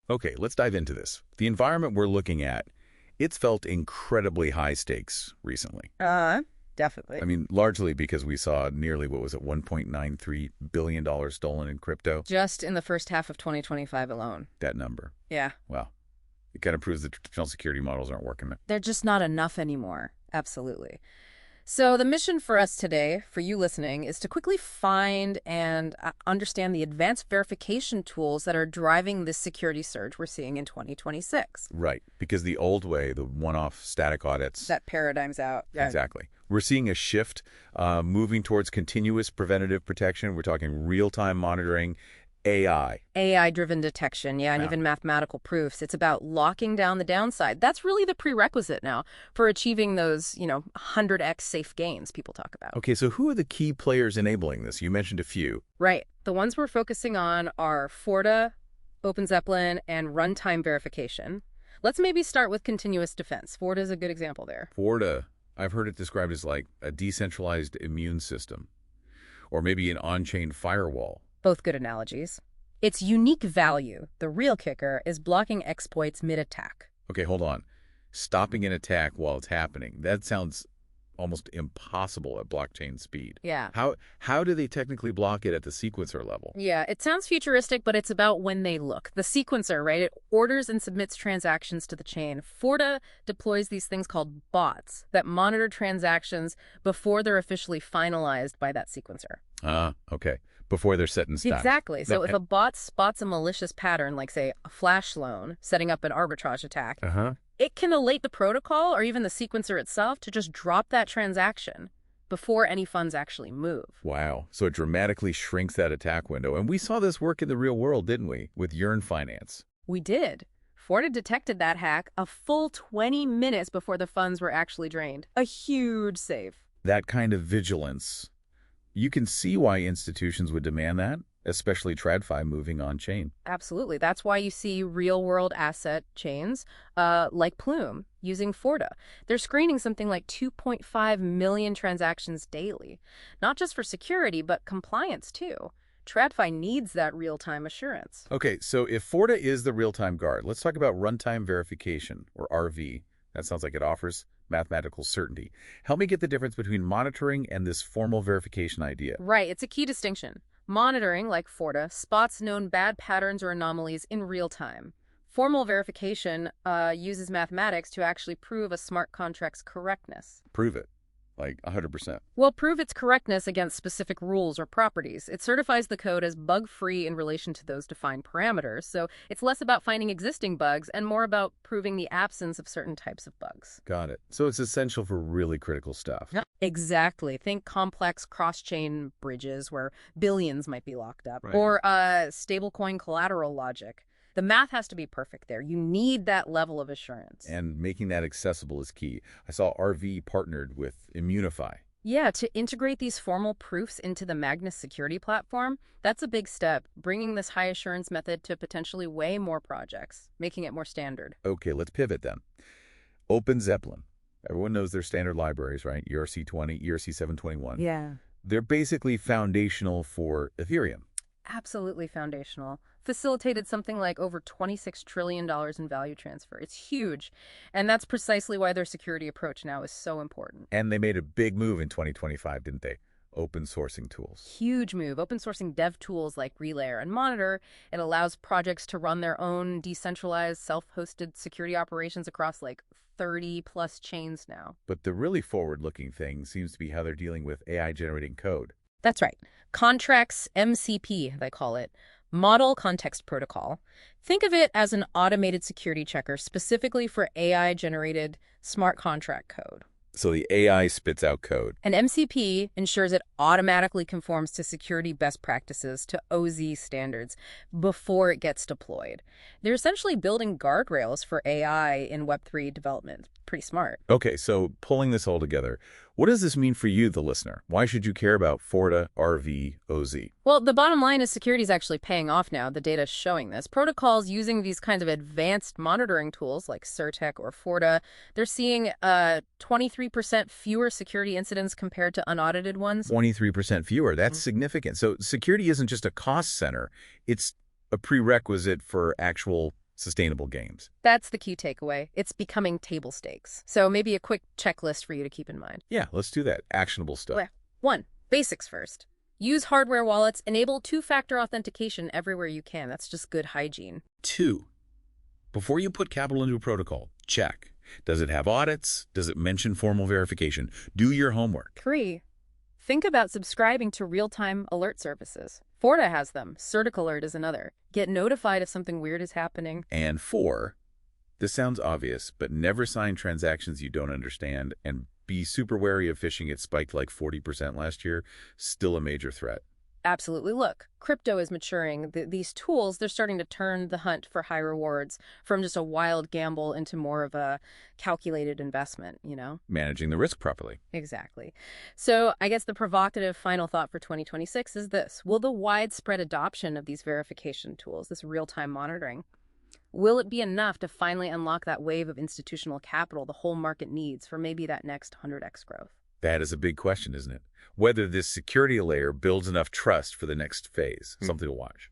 Okay, let's dive into this. The environment we're looking at, it's felt incredibly high stakes recently. Definitely. I mean, largely because we saw nearly, what was it, $1.93 billion stolen in crypto? Just in the first half of 2025 alone. That number. Yeah. Well, it kind of proves that traditional security models aren't working. They're just not enough anymore. Absolutely. So the mission for us today, for you listening, is to quickly find and understand the advanced verification tools that are driving this security surge we're seeing in 2026. Right, because the old way, the one-off static audits. That paradigm's out. Yeah. Exactly. We're seeing a shift moving towards continuous preventative protection. We're talking real-time monitoring, AI. AI-driven detection, and even mathematical proofs. It's about locking down the downside. That's really the prerequisite now for achieving those, 100x safe gains people talk about. Okay, so who are the key players enabling this? You mentioned a few. Right. The ones we're focusing on are Forta, OpenZeppelin, and Runtime Verification. Let's maybe start with continuous defense. Forta is a good example there. Forta, I've heard it described as like a decentralized immune system, or maybe an on-chain firewall. Both good analogies. Its unique value, the real kicker, is blocking exploits mid-attack. Okay, hold on. Stopping an attack while it's happening. That sounds almost impossible at blockchain speed. Yeah. How do they technically block it at the sequencer level? Yeah, it sounds futuristic, but it's about when they look. The sequencer, right? It orders and submits transactions to the chain. Forta deploys these things called bots that monitor transactions before they're officially finalized by that sequencer. Okay. Before they're set in stone. Exactly. So if a bot spots a malicious pattern, like, say, a flash loan, setting up an arbitrage attack, it can elate the protocol or even the sequencer itself to just drop that transaction before any funds actually move. Wow. So it dramatically shrinks that attack window. And we saw this work in the real world, didn't we? With Yearn Finance. We did. Forta detected that hack a full 20 minutes before the funds were actually drained. A huge save. That kind of vigilance. You can see why institutions would demand that, especially TradFi moving on-chain. Absolutely. That's why you see real-world asset chains like Plume using Forta. They're screening something like 2.5 million transactions daily, not just for security, but compliance, too. TradFi needs that real-time assurance. Okay, so if Forta is the real-time guard, let's talk about runtime verification, or RV. That sounds like it offers mathematical certainty. Help me get the difference between monitoring and this formal verification idea. Right, it's a key distinction. Monitoring, like Forta, spots known bad patterns or anomalies in real time. Formal verification uses mathematics to actually prove a smart contract's correctness. Prove it. Like 100%. Well, prove its correctness against specific rules or properties. It certifies the code as bug-free in relation to those defined parameters, so it's less about finding existing bugs and more about proving the absence of certain types of bugs. Got it. So it's essential for really critical stuff. Exactly. Think complex cross-chain bridges where billions might be locked up, right. Or stablecoin collateral logic. The math has to be perfect there. You need that level of assurance. And making that accessible is key. I saw RV partnered with Immunify. Yeah, to integrate these formal proofs into the Magnus security platform, that's a big step, bringing this high assurance method to potentially way more projects, making it more standard. Okay, let's pivot then. OpenZeppelin. Everyone knows their standard libraries, right? ERC20, ERC721. Yeah. They're basically foundational for Ethereum. Absolutely foundational. Facilitated something like over $26 trillion in value transfer. It's huge. And that's precisely why their security approach now is so important. And they made a big move in 2025, didn't they? Open sourcing tools. Huge move. Open sourcing dev tools like Relayer and Monitor. It allows projects to run their own decentralized, self-hosted security operations across like 30-plus chains now. But the really forward-looking thing seems to be how they're dealing with AI-generating code. That's right. Contracts MCP, they call it. Model Context Protocol. Think of it as an automated security checker specifically for AI-generated smart contract code. So the AI spits out code. And MCP ensures it automatically conforms to security best practices, to OZ standards, before it gets deployed. They're essentially building guardrails for AI in Web3 development. Pretty smart. Okay, so pulling this all together, what does this mean for you, the listener? Why should you care about Forta, RV, OZ? Well, the bottom line is security is actually paying off now. The data is showing this. Protocols using these kinds of advanced monitoring tools like Certik or Forta, they're seeing 23% fewer security incidents compared to unaudited ones. 23% fewer. That's significant. So security isn't just a cost center. It's a prerequisite for actual sustainable games. That's the key takeaway. It's becoming table stakes. So maybe a quick checklist for you to keep in mind. Yeah, let's do that. Actionable stuff. Well, 1. Basics first. Use hardware wallets. Enable two-factor authentication everywhere you can. That's just good hygiene. 2. Before you put capital into a protocol, check. Does it have audits? Does it mention formal verification? Do your homework. 3. Think about subscribing to real-time alert services. Forta has them. Certik Alert is another. Get notified if something weird is happening. And 4, this sounds obvious, but never sign transactions you don't understand, and be super wary of phishing. It spiked like 40% last year. Still a major threat. Absolutely. Look, crypto is maturing. These tools, they're starting to turn the hunt for high rewards from just a wild gamble into more of a calculated investment, you know? Managing the risk properly. Exactly. So I guess the provocative final thought for 2026 is this. Will the widespread adoption of these verification tools, this real-time monitoring, will it be enough to finally unlock that wave of institutional capital the whole market needs for maybe that next 100x growth? That is a big question, isn't it? Whether this security layer builds enough trust for the next phase. Something to watch.